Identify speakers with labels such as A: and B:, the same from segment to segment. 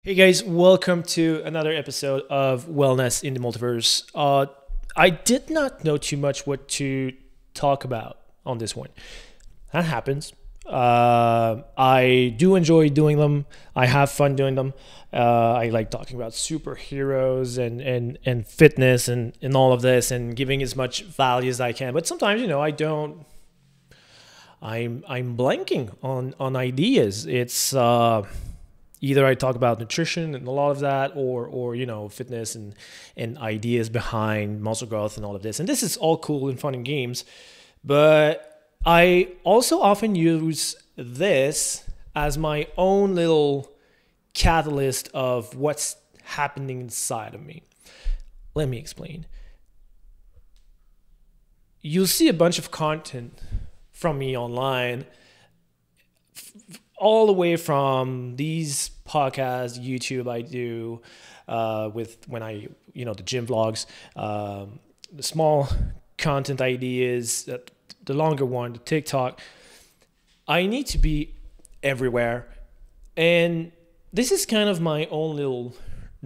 A: Hey guys, welcome to another episode of Wellness in the Multiverse. I did not know too much what to talk about on this one. That happens. I do enjoy doing them. I have fun doing them. I like talking about superheroes and fitness and all of this and giving as much value as I can. But sometimes, I don't. I'm blanking on ideas. It's either I talk about nutrition and a lot of that, or fitness and ideas behind muscle growth and all of this. And this is all cool and fun and games, but I also often use this as my own little catalyst of what's happening inside of me. Let me explain. You'll see a bunch of content from me online, all the way from these podcasts, YouTube I do, with when the gym vlogs, the small content ideas, the longer one, the TikTok. I need to be everywhere. And this is kind of my own little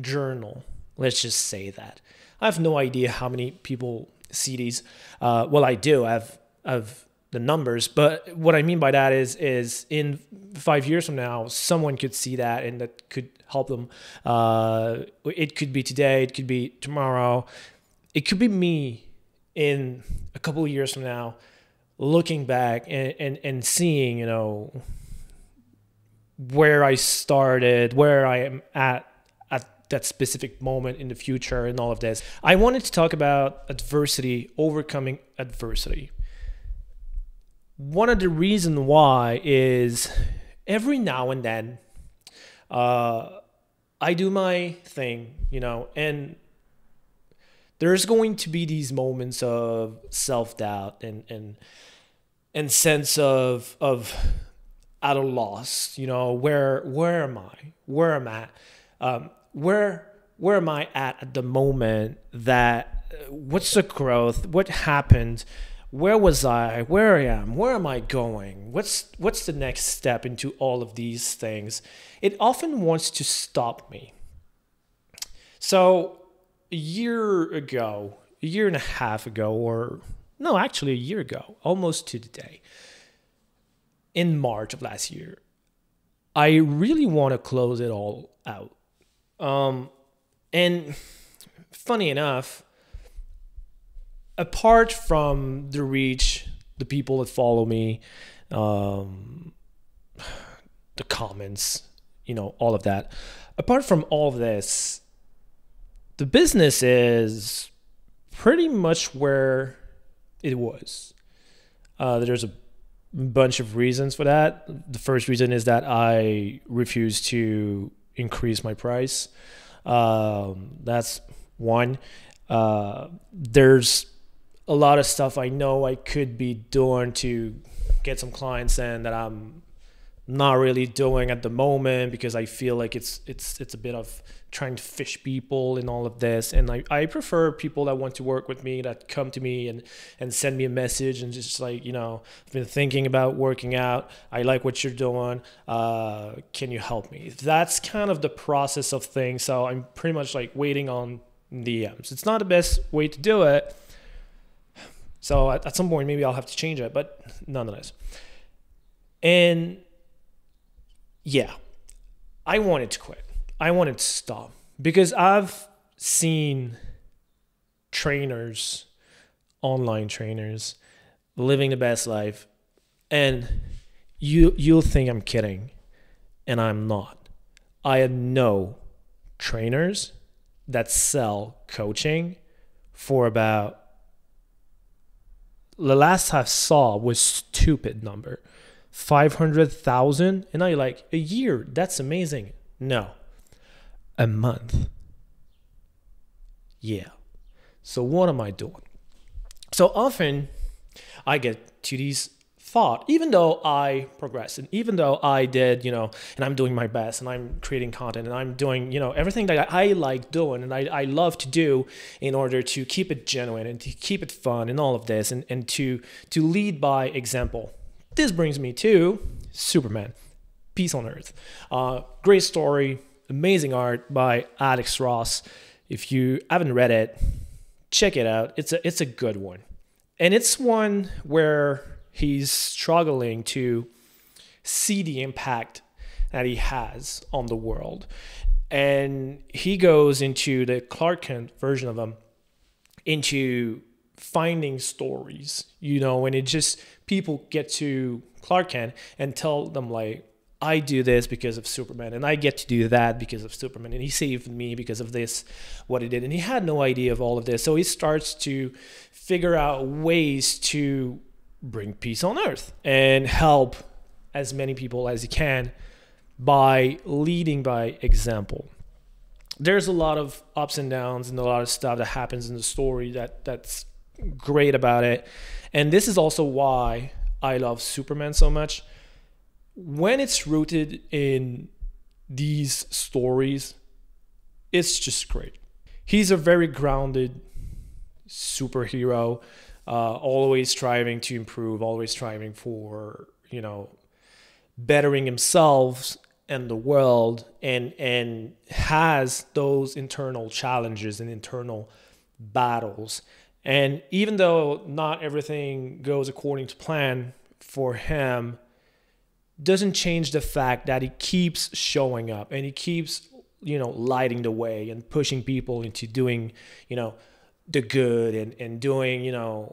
A: journal. Let's just say that. I have no idea how many people see these. Well, I do. I've the numbers, but what I mean by that is in 5 years from now, someone could see that and that could help them. It could be today, it could be tomorrow, it could be me in a couple of years from now, looking back and seeing, where I started, where I am at that specific moment in the future and all of this. I wanted to talk about adversity, overcoming adversity. One of the reasons why is every now and then I do my thing, and there's going to be these moments of self-doubt and sense of at a loss, where am I? Where am I at? Where am I at the moment? That what's the growth? What happened? Where was I? Where I am? Where am I going? What's the next step into all of these things? It often wants to stop me. So a year and a half ago, or no, actually a year ago, almost to the day, in March of last year, I really want to close it all out. And funny enough, apart from the reach, the people that follow me, the comments, all of that, apart from all of this, the business is pretty much where it was. There's a bunch of reasons for that. The first reason is that I refuse to increase my price. That's one. There's a lot of stuff I know I could be doing to get some clients in that I'm not really doing at the moment, because I feel like it's a bit of trying to fish people in all of this. And I prefer people that want to work with me, that come to me and send me a message and just like, I've been thinking about working out. I like what you're doing. Can you help me? That's kind of the process of things. So I'm pretty much like waiting on DMs. It's not the best way to do it. So at some point, maybe I'll have to change it, but nonetheless. And yeah, I wanted to quit. I wanted to stop, because I've seen trainers, online trainers, living the best life, and you'll think I'm kidding, and I'm not. I know trainers that sell coaching for about, the last I saw was stupid number, 500,000. And now you're like, a year, that's amazing. No, a month. Yeah. So what am I doing? So often I get to these thought, even though I progressed and even though I did, and I'm doing my best and I'm creating content and I'm doing, everything that I like doing and I love to do in order to keep it genuine and to keep it fun and all of this, and to lead by example. This brings me to Superman, Peace on Earth. Great story, amazing art by Alex Ross. If you haven't read it, check it out. It's a good one. And it's one where he's struggling to see the impact that he has on the world. And he goes into the Clark Kent version of him, into finding stories, and it just, people get to Clark Kent and tell them like, I do this because of Superman, and I get to do that because of Superman, and he saved me because of this, what he did. And he had no idea of all of this. So he starts to figure out ways to bring peace on Earth and help as many people as he can by leading by example. There's a lot of ups and downs and a lot of stuff that happens in the story that's great about it. And this is also why I love Superman so much. When it's rooted in these stories, it's just great. He's a very grounded superhero, always striving to improve, always striving for, bettering himself and the world, and has those internal challenges and internal battles. And even though not everything goes according to plan for him, doesn't change the fact that he keeps showing up and he keeps, lighting the way and pushing people into doing, the good and doing,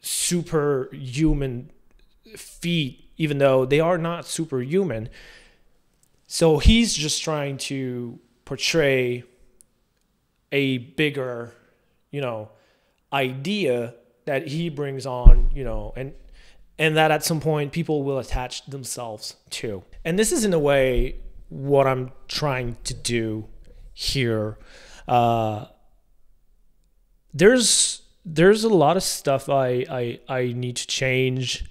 A: superhuman feat, even though they are not superhuman. So he's just trying to portray a bigger, idea that he brings on, and that at some point people will attach themselves to. And this is in a way what I'm trying to do here. There's a lot of stuff I need to change.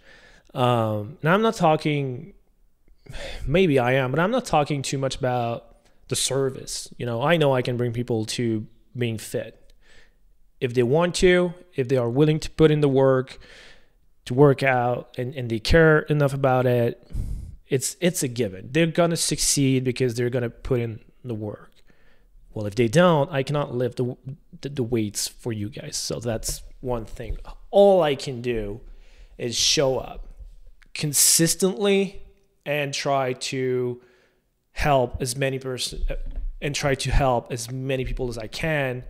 A: Now I'm not talking, maybe I am, but I'm not talking too much about the service. I know I can bring people to being fit if they want to, if they are willing to put in the work, to work out, and they care enough about it. It's a given. They're gonna succeed because they're gonna put in the work. Well, if they don't, I cannot lift the weights for you guys. So that's one thing. All I can do is show up consistently and try to help as many people as I can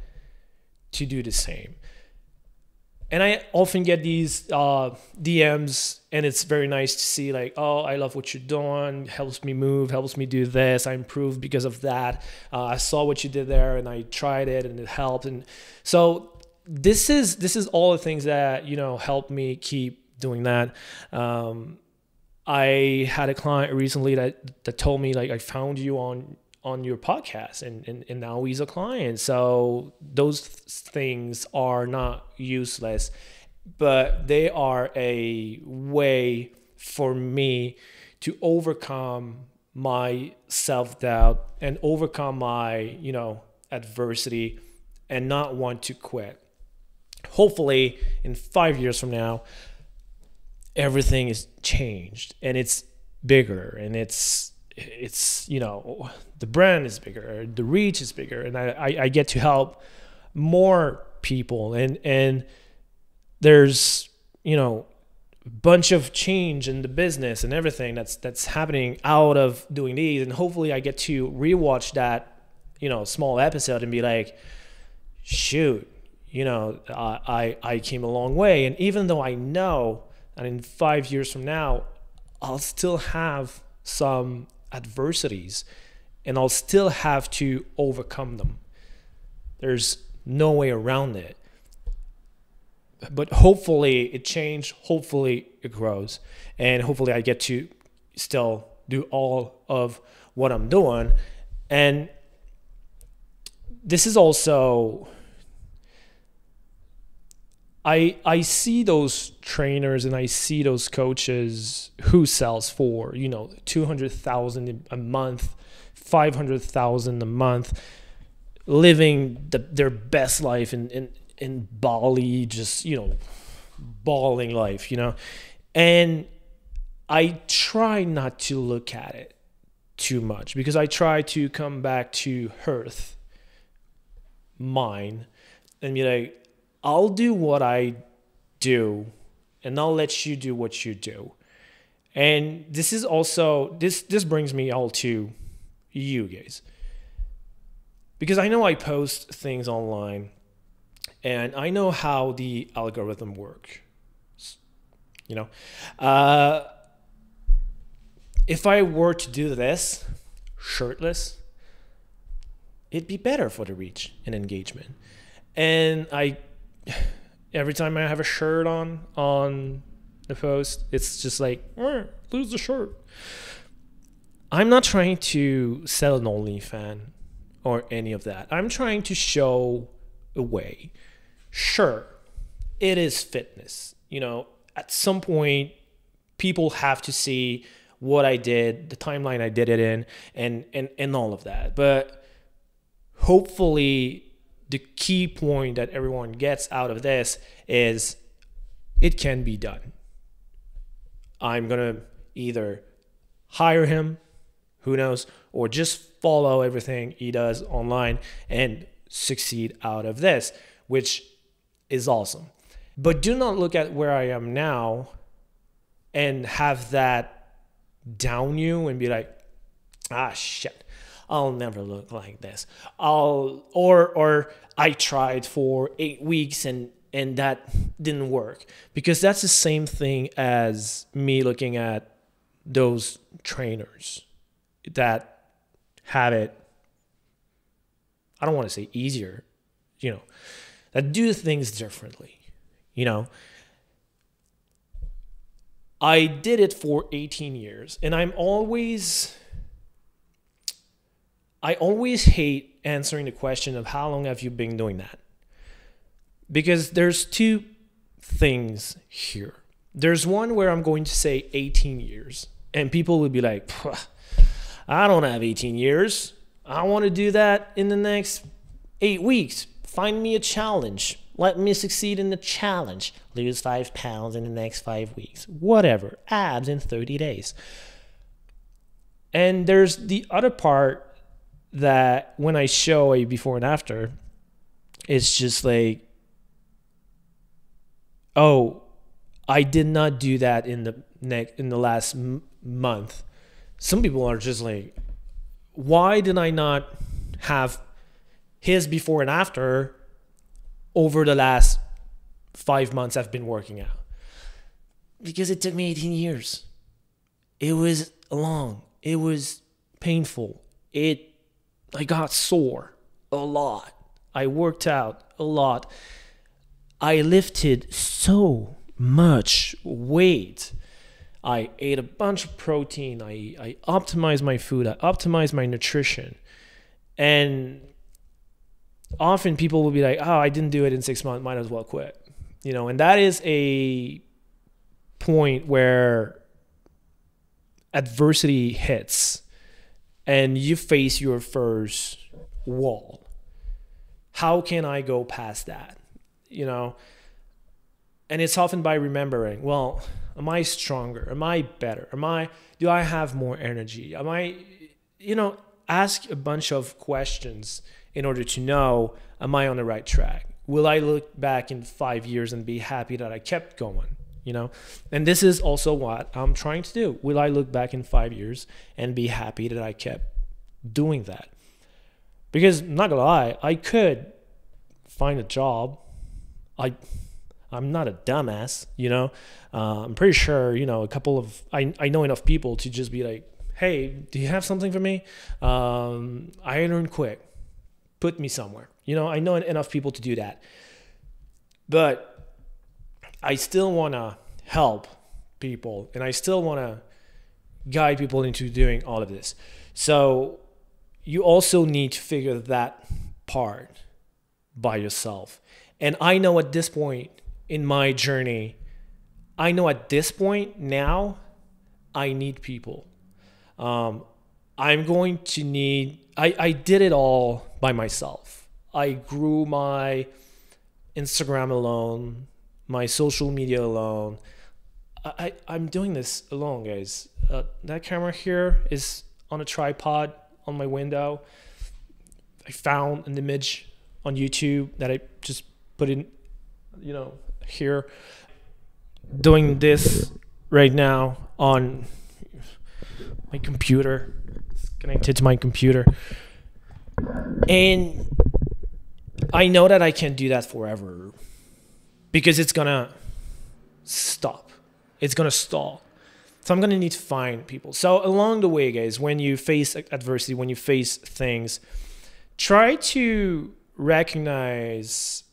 A: to do the same. And I often get these DMs, and it's very nice to see like, oh, I love what you're doing, helps me move, helps me do this, I improved because of that. I saw what you did there and I tried it and it helped. And so this is all the things that, help me keep doing that. I had a client recently that told me like, I found you on your podcast and now he's a client. So those things are not useless, but they are a way for me to overcome my self-doubt and overcome my, adversity and not want to quit. Hopefully in 5 years from now, everything is changed and it's bigger and it's the brand is bigger, the reach is bigger, and I get to help more people, and there's a bunch of change in the business and everything that's happening out of doing these. And hopefully I get to rewatch that small episode and be like, shoot, I came a long way. And even though I know that in 5 years from now I'll still have some adversities and I'll still have to overcome them, there's no way around it. But hopefully it changed, hopefully it grows, and hopefully I get to still do all of what I'm doing. And this is also, I see those trainers and I see those coaches who sells for, $200,000 a month, $500,000 a month, living their best life in Bali, just, balling life, and I try not to look at it too much, because I try to come back to earth, mine, and be like, I'll do what I do and I'll let you do what you do. And this is also, this brings me all to you guys, because I know I post things online and I know how the algorithm works. You know, if I were to do this shirtless, it'd be better for the reach and engagement. And every time I have a shirt on the post, it's just like, lose the shirt. I'm not trying to sell an OnlyFans or any of that. I'm trying to show a way. Sure, it is fitness. You know, at some point, people have to see what I did, the timeline I did it in, and all of that. But hopefully, the key point that everyone gets out of this is it can be done. I'm going to either hire him, who knows, or just follow everything he does online and succeed out of this, which is awesome. But do not look at where I am now and have that down you and be like, shit, I'll never look like this. Or I tried for 8 weeks and that didn't work. Because that's the same thing as me looking at those trainers that have it, I don't want to say easier, you know, that do things differently, you know. I did it for 18 years, and I always hate answering the question of how long have you been doing that? Because there's two things here. There's one where I'm going to say 18 years, and people will be like, I don't have 18 years. I want to do that in the next 8 weeks. Find me a challenge. Let me succeed in the challenge. Lose 5 pounds in the next 5 weeks. Whatever. Abs in 30 days. And there's the other part that when I show a before and after, it's just like, oh, I did not do that in the last month. Some people are just like, why did I not have his before and after over the last 5 months I've been working out? Because it took me 18 years. It was long. It was painful. I got sore a lot. I worked out a lot. I lifted so much weight. I ate a bunch of protein. I optimized my food. I optimized my nutrition. And often people will be like, oh, I didn't do it in 6 months. Might as well quit. You know, and that is a point where adversity hits and you face your first wall. How can I go past that? You know, and it's often by remembering, well, am I stronger? Am I better? Do I have more energy? Ask a bunch of questions in order to know, am I on the right track? Will I look back in 5 years and be happy that I kept going? You know, and this is also what I'm trying to do. Will I look back in 5 years and be happy that I kept doing that? Because I'm not gonna lie, I could find a job. I'm not a dumbass, you know. I'm pretty sure, you know, I know enough people to just be like, hey, do you have something for me? I learn quick. Put me somewhere. You know, I know enough people to do that. But I still want to help people, and I still want to guide people into doing all of this. So you also need to figure that part by yourself. And I know at this point in my journey, I need people. I'm going to need, I did it all by myself. I grew my Instagram alone, my social media alone. I'm doing this alone, guys. That camera here is on a tripod on my window. I found an image on YouTube that I just put in, here. Doing this right now on my computer. It's connected to my computer. And I know that I can't do that forever because it's gonna stop. It's gonna stall. So I'm gonna need to find people. So along the way, guys, when you face adversity, when you face things, try to recognize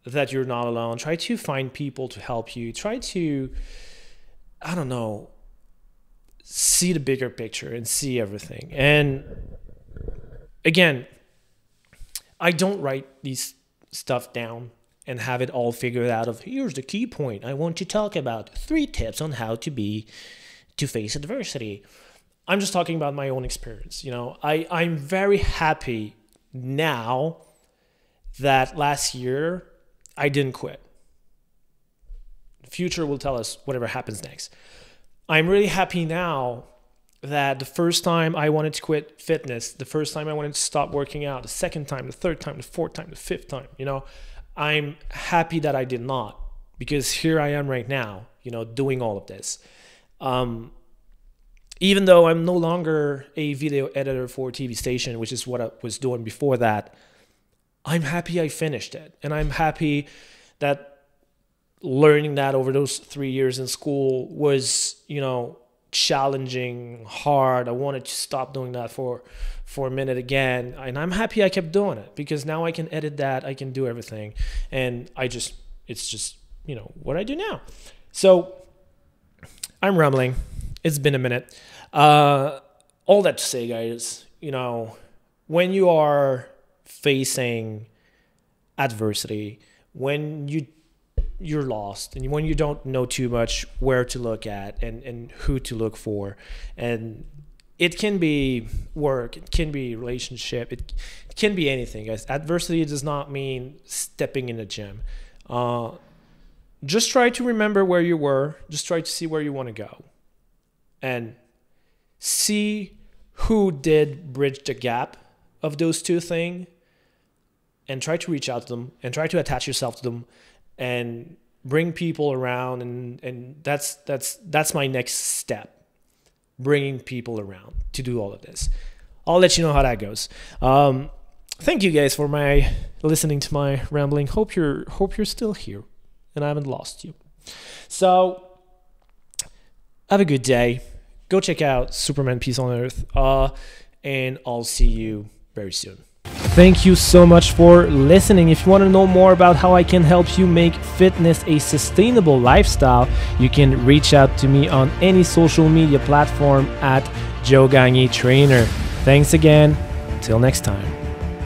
A: that you're not alone. Try to find people to help you. Try to, see the bigger picture and see everything. And again, I don't write these stuff down and have it all figured out of here's the key point. I want to talk about 3 tips on how to face adversity. I'm just talking about my own experience. I'm very happy now that last year I didn't quit. The future will tell us whatever happens next. I'm really happy now that the first time I wanted to quit fitness, the first time I wanted to stop working out, the second time, the third time, the fourth time, the fifth time, I'm happy that I did not, because here I am right now, doing all of this. Even though I'm no longer a video editor for a TV station, which is what I was doing before that, I'm happy I finished it. And I'm happy that learning that over those 3 years in school was, challenging, hard. I wanted to stop doing that for a minute again. And I'm happy I kept doing it because now I can edit that. I can do everything. And it's just, what I do now. So I'm rambling. It's been a minute. All that to say, guys, when you are facing adversity, when you're lost and when you don't know too much where to look at and who to look for, and it can be work, it can be relationship, it can be anything, guys. Adversity does not mean stepping in the gym. Just try to remember where you were. Just try to see where you want to go and see who did bridge the gap of those two things, and try to reach out to them and try to attach yourself to them and bring people around. And that's my next step, bringing people around to do all of this. I'll let you know how that goes. Thank you guys for listening to my rambling. Hope you're still here and I haven't lost you. So have a good day. Go check out Superman Peace on Earth. And I'll see you very soon. Thank you so much for listening. If you want to know more about how I can help you make fitness a sustainable lifestyle, you can reach out to me on any social media platform at Joe Gagne Trainer. Thanks again. Till next time.